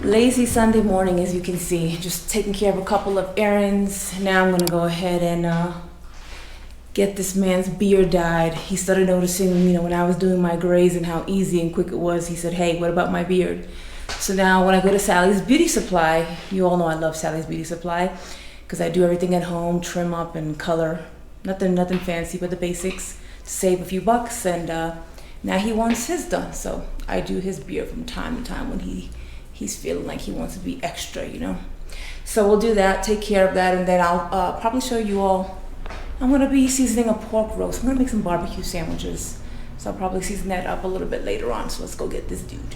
Lazy Sunday morning, as you can see. Just taking care of a couple of errands. Now I'm gonna go ahead and get this man's beard dyed. He started noticing, when I was doing my grays and how easy and quick it was. He said, hey, what about my beard? So now when I go to Sally's Beauty Supply, you all know I love Sally's Beauty Supply because I do everything at home, trim up and color. Nothing fancy, but the basics to save a few bucks. And now he wants his done. So I do his beard from time to time when he's feeling like he wants to be extra, So we'll do that, take care of that, and then I'll probably show you all. I'm gonna be seasoning a pork roast. I'm gonna make some barbecue sandwiches. So I'll probably season that up a little bit later on. So let's go get this dude.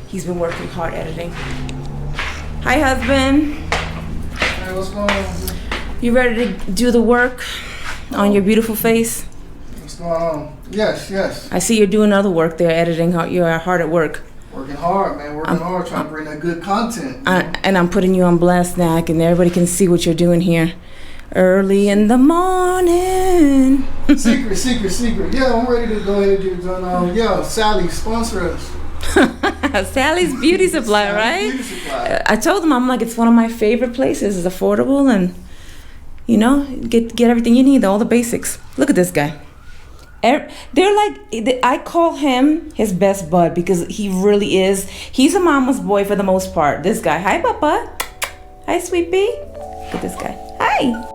He's been working hard editing. Hi, husband. Hey, what's going on? You ready to do the work on your beautiful face? What's going on? Yes. I see you're doing other work there, editing. You're hard at work. Working hard, man. Working hard, trying to bring that good content. And I'm putting you on blast now, and everybody can see what you're doing here. Early in the morning. Secret. Yeah, I'm ready to go ahead and do Sally, sponsor us. Sally's Beauty Supply, right? Beauty Supply. I told them, I'm like, it's one of my favorite places. It's affordable and, get everything you need, all the basics. Look at this guy. They're like, I call him his best bud because he really is. He's a mama's boy for the most part. This guy. Hi, Papa. Hi, sweet pea. Look at this guy. Hi.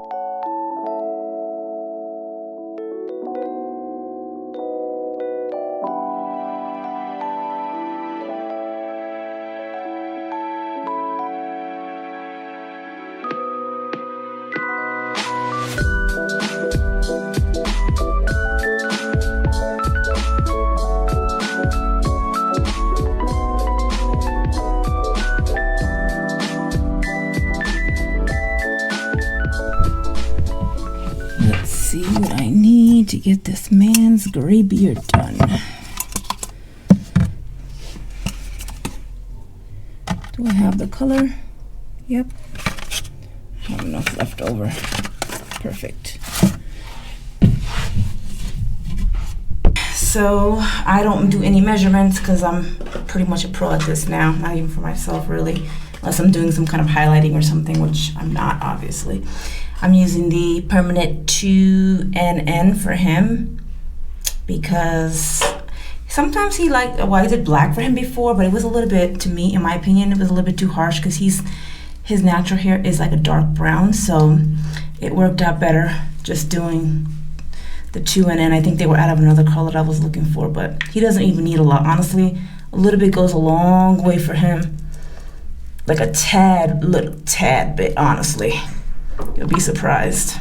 See what I need to get this man's gray beard done. Do I have the color? Yep. I have enough left over. Perfect. So I don't do any measurements because I'm pretty much a pro at this now. Not even for myself, really. Unless I'm doing some kind of highlighting or something, which I'm not, obviously. I'm using the permanent 2NN for him because sometimes he liked, I did black for him before, but it was a little bit, to me, in my opinion, it was a little bit too harsh because his natural hair is like a dark brown, so it worked out better just doing the 2NN. I think they were out of another color that I was looking for, but he doesn't even need a lot. Honestly, a little bit goes a long way for him. Like a little tad bit, honestly. You'll be surprised.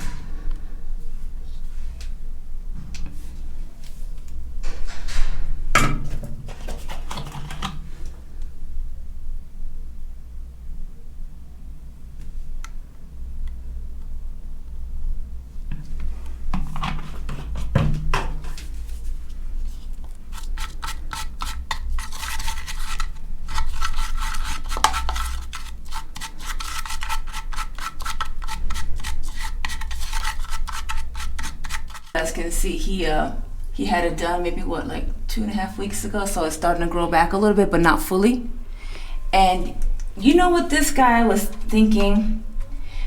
As you can see, he had it done maybe like 2.5 weeks ago, so it's starting to grow back a little bit, but not fully. And you know what this guy was thinking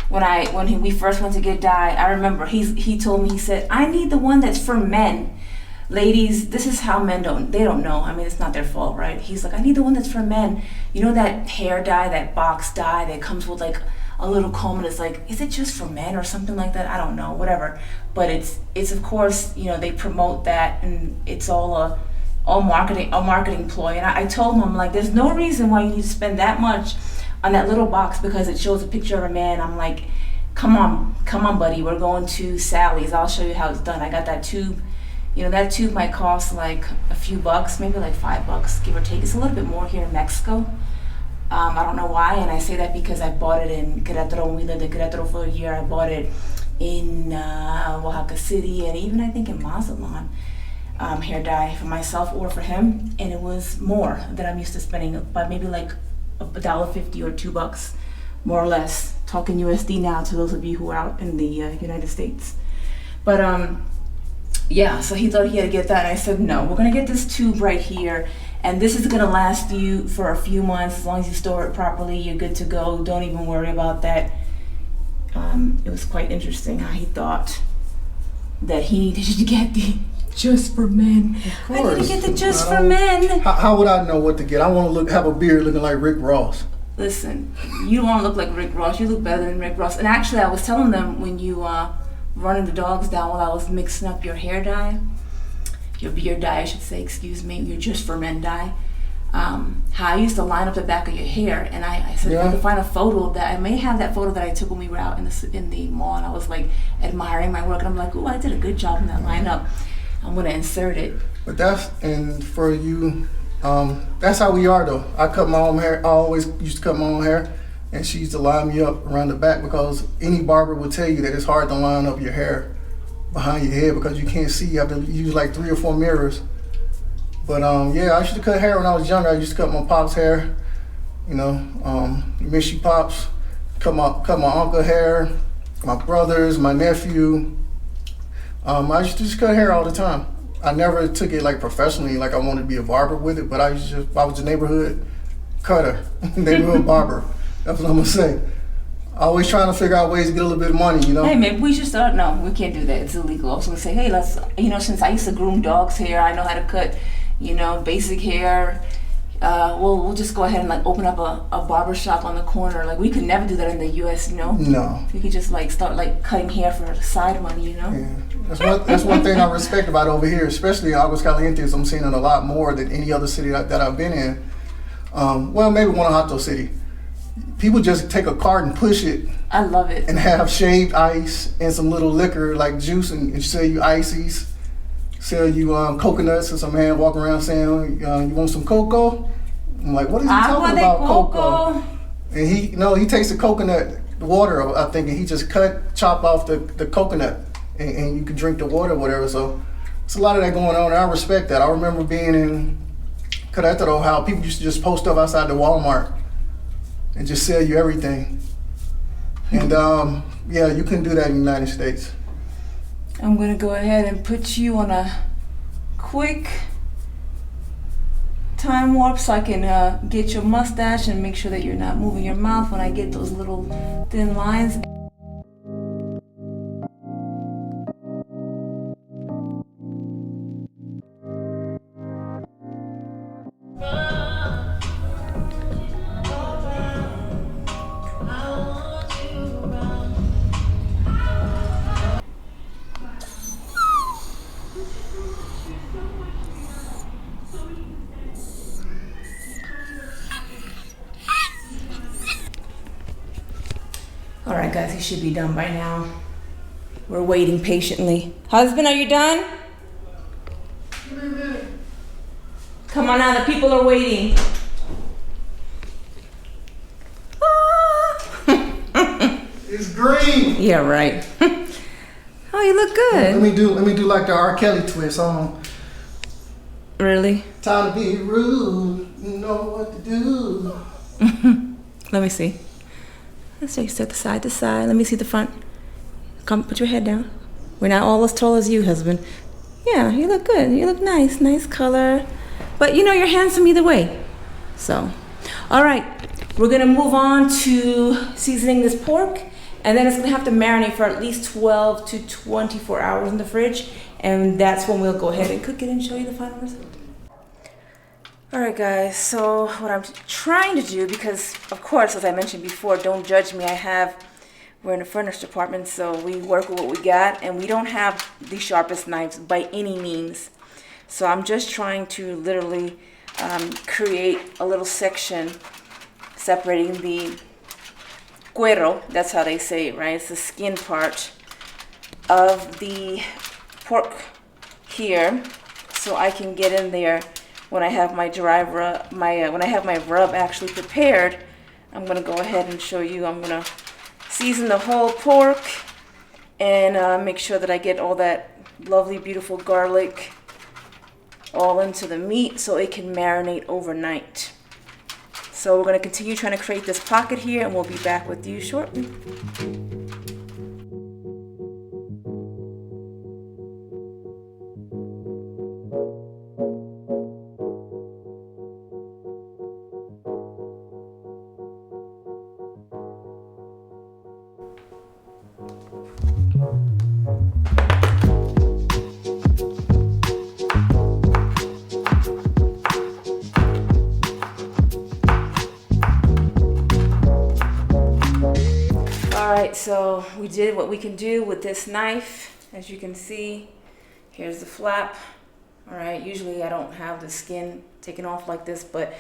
when we first went to get dyed? I remember he told me, he said, I need the one that's for men. Ladies, this is how men they don't know. I mean, it's not their fault, right? He's like, I need the one that's for men. You know that hair dye, that box dye that comes with like a little comb, and it's like, is it just for men or something like that? I don't know, whatever. But it's of course, they promote that, and it's all marketing ploy. And I told him, I'm like, there's no reason why you need to spend that much on that little box because it shows a picture of a man. I'm like, come on, buddy. We're going to Sally's. I'll show you how it's done. I got that tube. That tube might cost like a few bucks, maybe like $5, give or take. It's a little bit more here in Mexico. I don't know why, and I say that because I bought it in Queretaro. When we lived in Queretaro for a year, I bought it in Oaxaca City, and even I think in Mazatlan, hair dye for myself or for him, and it was more than I'm used to spending, but maybe like $1.50 or $2, more or less. Talking USD now to those of you who are out in the United States. But yeah, so he thought he had to get that, and I said no. We're gonna get this tube right here, And this is gonna last you for a few months. As long as you store it properly, you're good to go. Don't even worry about that. It was quite interesting how he thought that he needed to get the just for men. Of I course. need to get the just for men. How would I know what to get? I want to have a beard looking like Rick Ross. Listen, you don't want to look like Rick Ross. You look better than Rick Ross. And actually, I was telling them when you running the dogs down while I was mixing up your hair dye, your beard dye, I should say, excuse me, your just for men dye. How I used to line up the back of your hair, and I said if I could find a photo that I may have that photo that I took when we were out in the mall, and I was like admiring my work, and I'm like, oh, I did a good job in that lineup. I'm gonna insert it. But for you, that's how we are though. I cut my own hair. I always used to cut my own hair, and she used to line me up around the back because any barber will tell you that it's hard to line up your hair behind your head because you can't see. You have to use like 3 or 4 mirrors. But yeah, I used to cut hair when I was younger. I used to cut my pop's hair, you know, miss you pops, cut my uncle hair, my brothers, my nephew. I used to just cut hair all the time. I never took it like professionally, like I wanted to be a barber with it, but I was a neighborhood cutter, neighborhood barber. That's what I'm gonna say. Always trying to figure out ways to get a little bit of money, you know? Hey, maybe we should start. No, we can't do that. It's illegal. I was gonna say, hey, let's, since I used to groom dogs' hair, I know how to cut, basic hair. We'll just go ahead and like open up a barber shop on the corner. Like we could never do that in the U.S., No. We could just like start like cutting hair for side money, Yeah. That's one thing I respect about over here, especially in Aguascalientes. I'm seeing it a lot more than any other city that I've been in. Well, maybe Guanajuato City. People just take a cart and push it. I love it. And have shaved ice and some little liquor like juice and sell you ices, sell you coconuts. And some man walking around saying, "You want some cocoa?" I'm like, "What is he talking about, cocoa?" And he takes the coconut water, I think, and he just chop off the coconut, and you can drink the water or whatever. So it's a lot of that going on, and I respect that. I remember being in Queretaro, how people used to just post up outside the Walmart and just sell you everything. And yeah, you couldn't do that in the United States. I'm gonna go ahead and put you on a quick time warp so I can get your mustache and make sure that you're not moving your mouth when I get those little thin lines. All right, guys, he should be done by now. We're waiting patiently. Husband, are you done? Come on now, the people are waiting. It's green. Yeah, right. Oh, you look good. Let me do like the R. Kelly twist on. Really? Time to be rude. You know what to do. Let me see. Let's take step side to side. Let me see the front. Come, put your head down. We're not all as tall as you, husband. Yeah, you look good. You look nice. Nice color. But you're handsome either way. So, all right. We're gonna move on to seasoning this pork, and then it's gonna have to marinate for at least 12 to 24 hours in the fridge, and that's when we'll go ahead and cook it and show you the final result. All right, guys, so what I'm trying to do, because of course, as I mentioned before, don't judge me, we're in a furnace department, so we work with what we got, and we don't have the sharpest knives by any means. So I'm just trying to literally create a little section separating the cuero, that's how they say it, right? It's the skin part of the pork here, so I can get in there when I have my when I have my rub actually prepared. I'm gonna go ahead and show you. I'm gonna season the whole pork and make sure that I get all that lovely, beautiful garlic all into the meat so it can marinate overnight. So we're gonna continue trying to create this pocket here, and we'll be back with you shortly. so we did what we can do with this knife. As you can see, here's the flap. All right, usually I don't have the skin taken off like this, but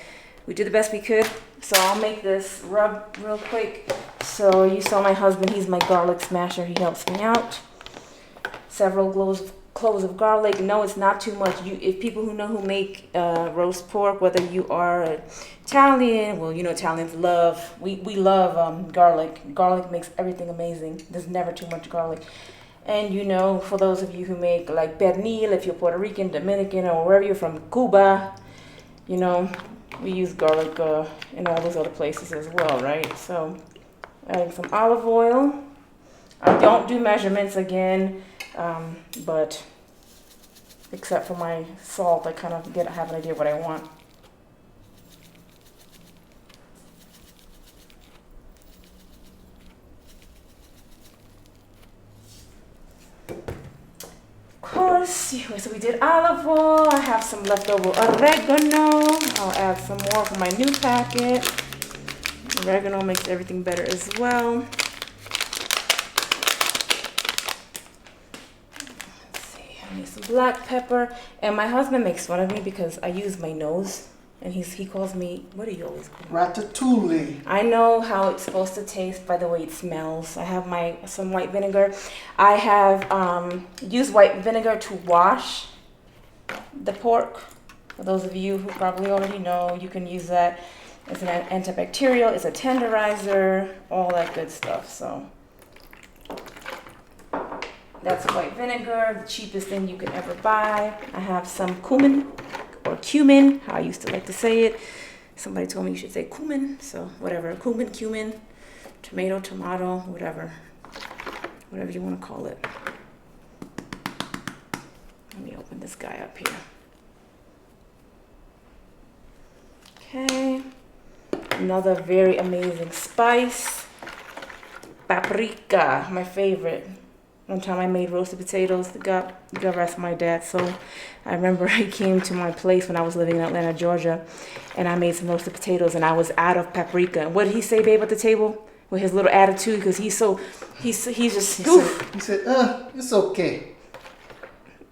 we did the best we could. So I'll make this rub real quick. So you saw my husband, he's my garlic smasher. He helps me out. Several cloves of garlic. No, it's not too much. If people who make roast pork, whether you are Italian, well, you know, Italians we love garlic. Garlic makes everything amazing. There's never too much garlic. And you know, for those of you who make like pernil, if you're Puerto Rican, Dominican, or wherever you're from, Cuba, you know, we use garlic in all those other places as well, right? So adding some olive oil. I don't do measurements again, but except for my salt, I kind of have an idea what I want. Of course, so we did olive oil. I have some leftover oregano. I'll add some more for my new packet. Oregano makes everything better as well. Let's see, I need some black pepper. And my husband makes fun of me because I use my nose. And he calls me, what do you always call me? Ratatouille. I know how it's supposed to taste by the way it smells. I have some white vinegar. I have used white vinegar to wash the pork. For those of you who probably already know, you can use that as an antibacterial, it's a tenderizer, all that good stuff. So that's white vinegar, the cheapest thing you can ever buy. I have some cumin. Or cumin, how I used to like to say it. Somebody told me you should say cumin, so whatever. Cumin, tomato, whatever you want to call it. Let me open this guy up here. Okay, another very amazing spice. Paprika, my favorite. One time I made roasted potatoes. God rest my dad. So I remember he came to my place when I was living in Atlanta, Georgia, and I made some roasted potatoes, and I was out of paprika. And what did he say, babe, at the table with his little attitude? Because he's just. He said, it's okay.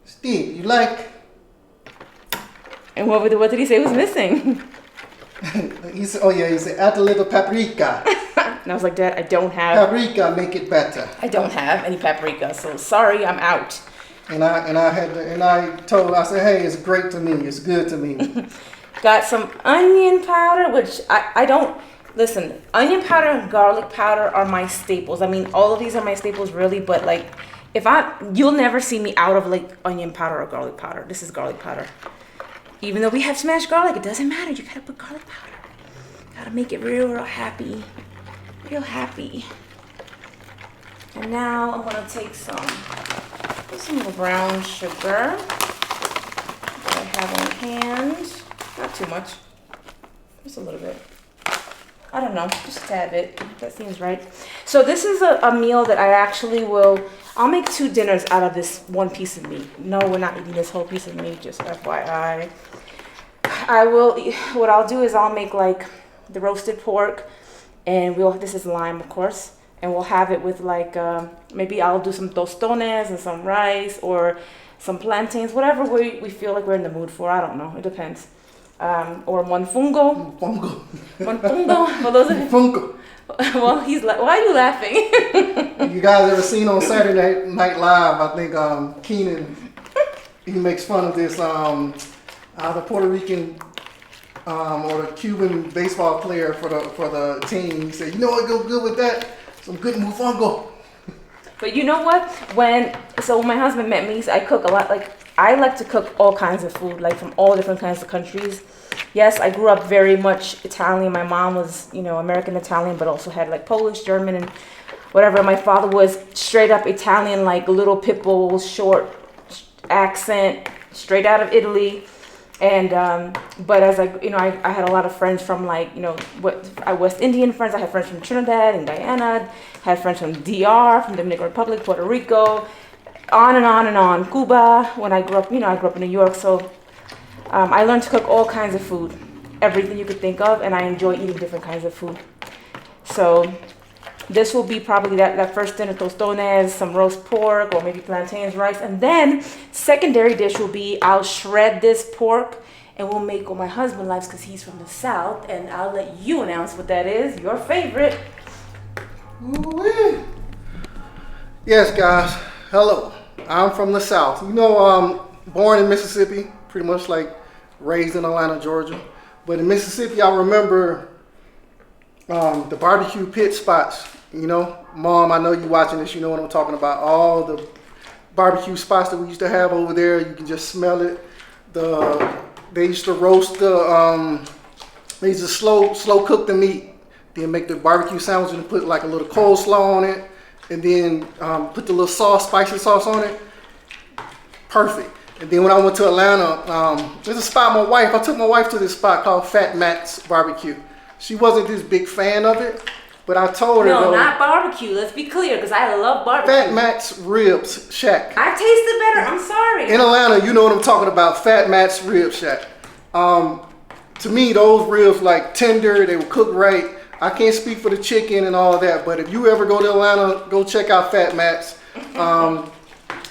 Steve, you like? And what did he say was missing? He said, add a little paprika. And I was like, Dad, I don't have paprika. Make it better. I don't have any paprika, so sorry, I'm out. And I said, hey, it's great to me. It's good to me. Got some onion powder, which I don't listen. Onion powder and garlic powder are my staples. I mean, all of these are my staples, really. But like, you'll never see me out of like onion powder or garlic powder. This is garlic powder. Even though we have smashed garlic, it doesn't matter. You gotta put garlic powder. Gotta make it real happy. Real happy. And now I'm gonna take some brown sugar that I have on hand. Not too much. Just a little bit. I don't know, just a tad bit. That seems right. So this is a meal that I actually I'll make 2 dinners out of this one piece of meat. No, we're not eating this whole piece of meat, just FYI. What I'll do is I'll make like the roasted pork, and this is lime, of course, and we'll have it with like, maybe I'll do some tostones and some rice or some plantains, whatever we feel like we're in the mood for. I don't know, it depends. Or monfungo. Monfungo. For those of you. Funko. Well, why are you laughing? You guys ever seen on Saturday Night Live, I think Keenan, he makes fun of this, the Puerto Rican or the Cuban baseball player for the team. He said, you know what goes good with that? Some good mofongo. But you know what? When my husband met me, I cook a lot. Like, I like to cook all kinds of food, like from all different kinds of countries. Yes, I grew up very much Italian. My mom was, American Italian, but also had like Polish, German, and whatever. My father was straight up Italian, like little pit bull, short accent, straight out of Italy. And but as I had a lot of friends from like West Indian friends. I had friends from Trinidad and Guyana. Had friends from DR, from Dominican Republic, Puerto Rico, on and on and on. Cuba. When I grew up, I grew up in New York, so I learned to cook all kinds of food, everything you could think of, and I enjoy eating different kinds of food. So This will be probably that first dinner, tostones, some roast pork, or maybe plantains, rice. And then secondary dish will be, I'll shred this pork and we'll make what my husband likes because he's from the South. And I'll let you announce what that is, your favorite. Ooh-wee. Yes, guys. Hello. I'm from the South. You know, born in Mississippi, pretty much like raised in Atlanta, Georgia. But in Mississippi, I remember the barbecue pit spots. You know, Mom, I know you watching this. You know what I'm talking about. All the barbecue spots that we used to have over there. You can just smell it. They used to roast they used to slow cook the meat. Then make the barbecue sandwich and put like a little coleslaw on it. And then put the little spicy sauce on it. Perfect. And then when I went to Atlanta, there's a spot I took my wife to this spot called Fat Matt's Barbecue. She wasn't this big fan of it, but I told her. No, not barbecue. Let's be clear, because I love barbecue. Fat Matt's Ribs Shack. I tasted better. I'm sorry. In Atlanta, you know what I'm talking about. Fat Matt's Rib Shack. To me, those ribs like tender. They were cooked right. I can't speak for the chicken and all that, but if you ever go to Atlanta, go check out Fat Matt's.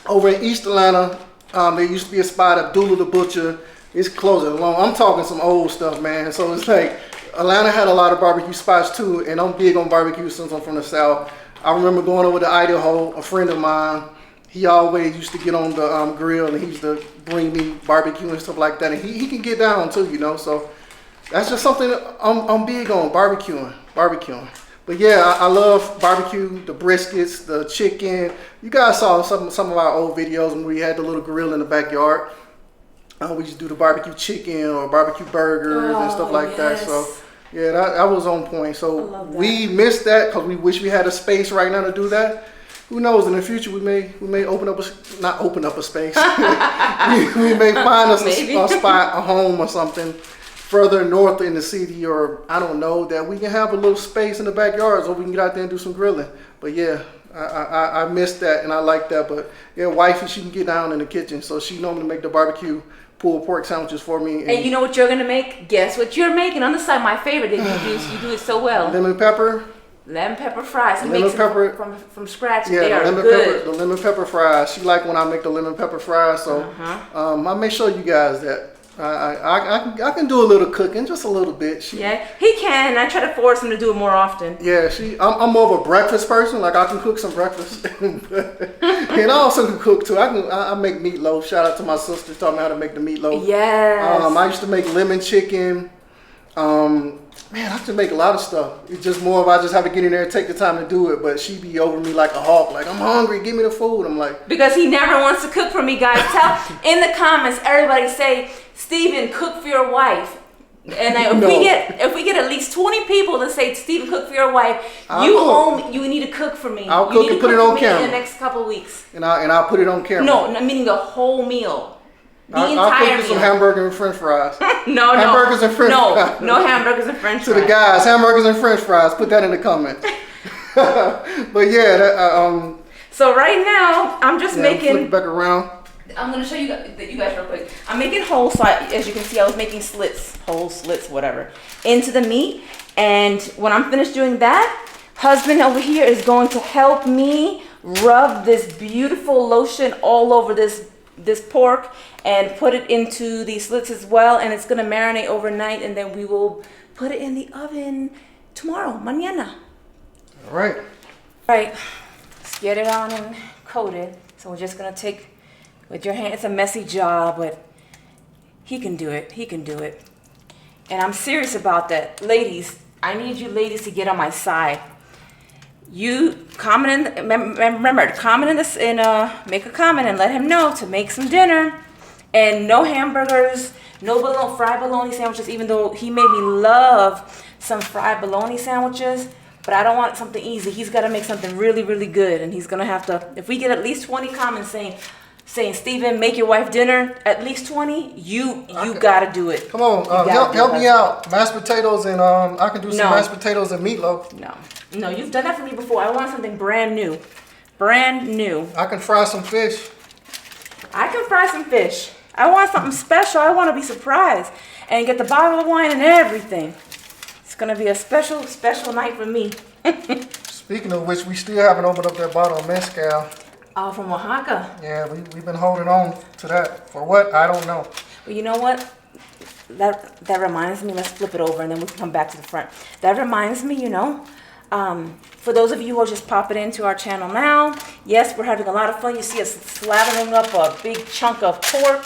Over in East Atlanta, there used to be a spot, Abdullah the Butcher. It's closing along. I'm talking some old stuff, man. So it's like Atlanta had a lot of barbecue spots too, and I'm big on barbecue since I'm from the South. I remember going over to Idaho. A friend of mine, he always used to get on the grill, and he used to bring me barbecue and stuff like that. And he can get down too, you know. So that's just something that I'm big on, barbecuing. But yeah, I love barbecue, the briskets, the chicken. You guys saw some of our old videos when we had the little grill in the backyard. We used to do the barbecue chicken or barbecue burgers and stuff like that. So yeah, that was on point. So we missed that because we wish we had a space right now to do that. Who knows? In the future, we may open up not open up a space. we may find us a spot, a home or something further north in the city, or I don't know, that we can have a little space in the backyard so we can get out there and do some grilling. But yeah, I missed that and I like that. But yeah, wifey, she can get down in the kitchen, so she normally make the barbecue pulled pork sandwiches for me. And you know what you're gonna make? Guess what you're making on the side? My favorite that you do it so well. Lemon pepper fries. Lemon pepper from scratch. Yeah, they are good. The lemon pepper fries. She like when I make the lemon pepper fries. So I may show you guys that. I can do a little cooking, just a little bit. Yeah, he can. I try to force him to do it more often. Yeah, I'm more of a breakfast person. Like I can cook some breakfast, and I also can cook too. I make meatloaf. Shout out to my sister, taught me how to make the meatloaf. Yes. I used to make lemon chicken. Man, I can make a lot of stuff. It's just more of I just have to get in there and take the time to do it. But she be over me like a hawk. Like, I'm hungry. Give me the food. I'm like, because he never wants to cook for me, guys. Tell in the comments. Everybody say, Steven, cook for your wife. And if we get at least 20 people to say, Steven, cook for your wife, you need to cook for me. I'll cook and put it on camera in the next couple of weeks. And I'll put it on camera. No, meaning the whole meal. I'll cook you some hamburgers and French fries. Hamburgers and French fries. No hamburgers and French fries. To the guys, hamburgers and French fries. Put that in the comments. But yeah, so right now I'm just making. Flip back around. I'm gonna show you guys real quick. I'm making holes. So as you can see, I was making holes, slits, whatever, into the meat. And when I'm finished doing that, husband over here is going to help me rub this beautiful lotion all over this pork and put it into these slits as well, and it's gonna marinate overnight, and then we will put it in the oven tomorrow, mañana. All right. All right, let's get it on and coated. So we're just gonna take with your hand. It's a messy job, but he can do it. And I'm serious about that, ladies. I need you ladies to get on my side. You comment make a comment and let him know to make some dinner. And no hamburgers, no fried bologna sandwiches, even though he made me love some fried bologna sandwiches. But I don't want something easy. He's got to make something really, really good. And he's going to have to, if we get at least 20 comments saying, Steven, make your wife dinner, at least 20, you got to do it. Come on, help me out. Mashed potatoes and I can do some mashed potatoes and meatloaf. No, you've done that for me before. I want something brand new. I can fry some fish. I want something special. I want to be surprised and get the bottle of wine and everything. It's going to be a special night for me. Speaking of which, we still haven't opened up that bottle of mezcal. Oh, from Oaxaca. Yeah, we've been holding on to that. For what? I don't know. But you know what? That reminds me, let's flip it over and then we can come back to the front. That reminds me, for those of you who are just popping into our channel now, yes, we're having a lot of fun. You see us slathering up a big chunk of pork,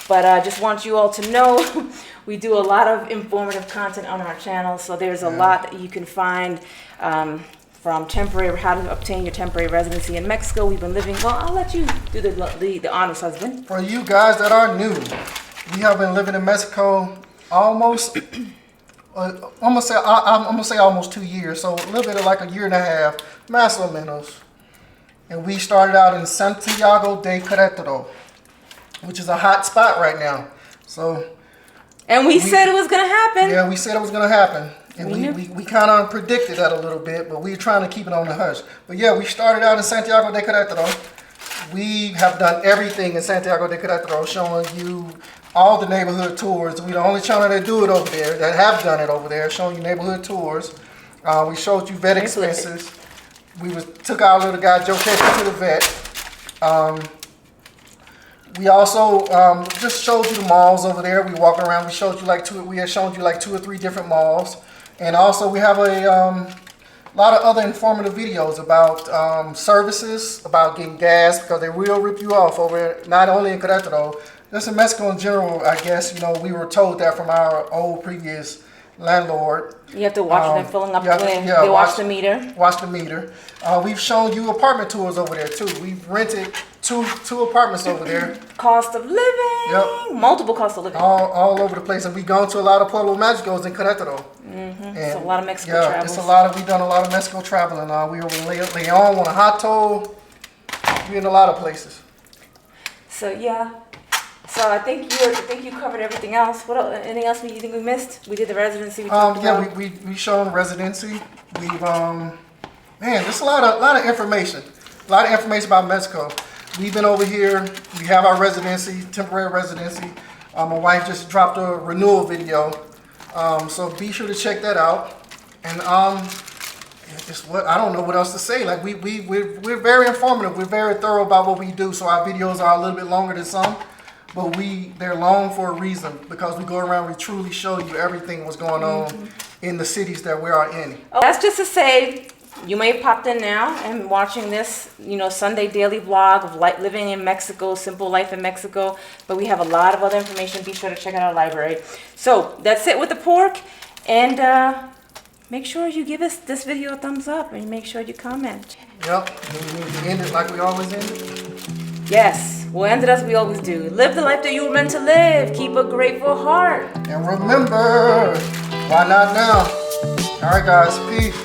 but I just want you all to know we do a lot of informative content on our channel. So there's a lot that you can find from how to obtain your temporary residency in Mexico. We've been living, well, I'll let you do the honors, husband. For you guys that are new, we have been living in Mexico almost, I'm gonna say almost 2 years. So a little bit of like a year and a half, más o menos. And we started out in Santiago de Queretaro, which is a hot spot right now. So. And we said it was gonna happen. Yeah, we said it was gonna happen. And we kind of predicted that a little bit, but we were trying to keep it on the hush. But yeah, we started out in Santiago de Queretaro. We have done everything in Santiago de Queretaro, showing you all the neighborhood tours. We're the only channel that do it over there, that have done it over there, showing you neighborhood tours. We showed you vet expenses. We took our little guy Joe Kesha to the vet. We also just showed you the malls over there. We walked around. We showed you we had shown you like 2 or 3 different malls. And also we have a lot of other informative videos about services, about getting gas, because they will rip you off over there, not only in Querétaro, just in Mexico in general. I guess, we were told that from our old previous landlord. You have to watch them filling up they watch the meter. Watch the meter. We've shown you apartment tours over there too. We've rented two apartments over there. Cost of living. Yep. Multiple cost of living. All over the place. And we've gone to a lot of Pueblo Mágicos in Querétaro. It's a lot of Mexico travels. We've done a lot of Mexico traveling. We were in Leon, Guanajuato. We're in a lot of places. So yeah. So I think you covered everything else. What else, anything else you think we missed? We did the residency. We shown residency. We've there's a lot of information. A lot of information about Mexico. We've been over here. We have our residency, temporary residency. My wife just dropped a renewal video, so be sure to check that out. And I don't know what else to say. Like we're very informative. We're very thorough about what we do. So our videos are a little bit longer than some. But they're long for a reason, because we go around, we truly show you everything what's going on in the cities that we are in. Oh, that's just to say, you may have popped in now and watching this, Sunday daily vlog of living in Mexico, simple life in Mexico. But we have a lot of other information. Be sure to check out our library. So that's it with the pork. And make sure you give this video a thumbs up and make sure you comment. Yep. We end it like we always end it. Yes, we'll end it as we always do. Live the life that you were meant to live. Keep a grateful heart. And remember, why not now? All right, guys. Peace.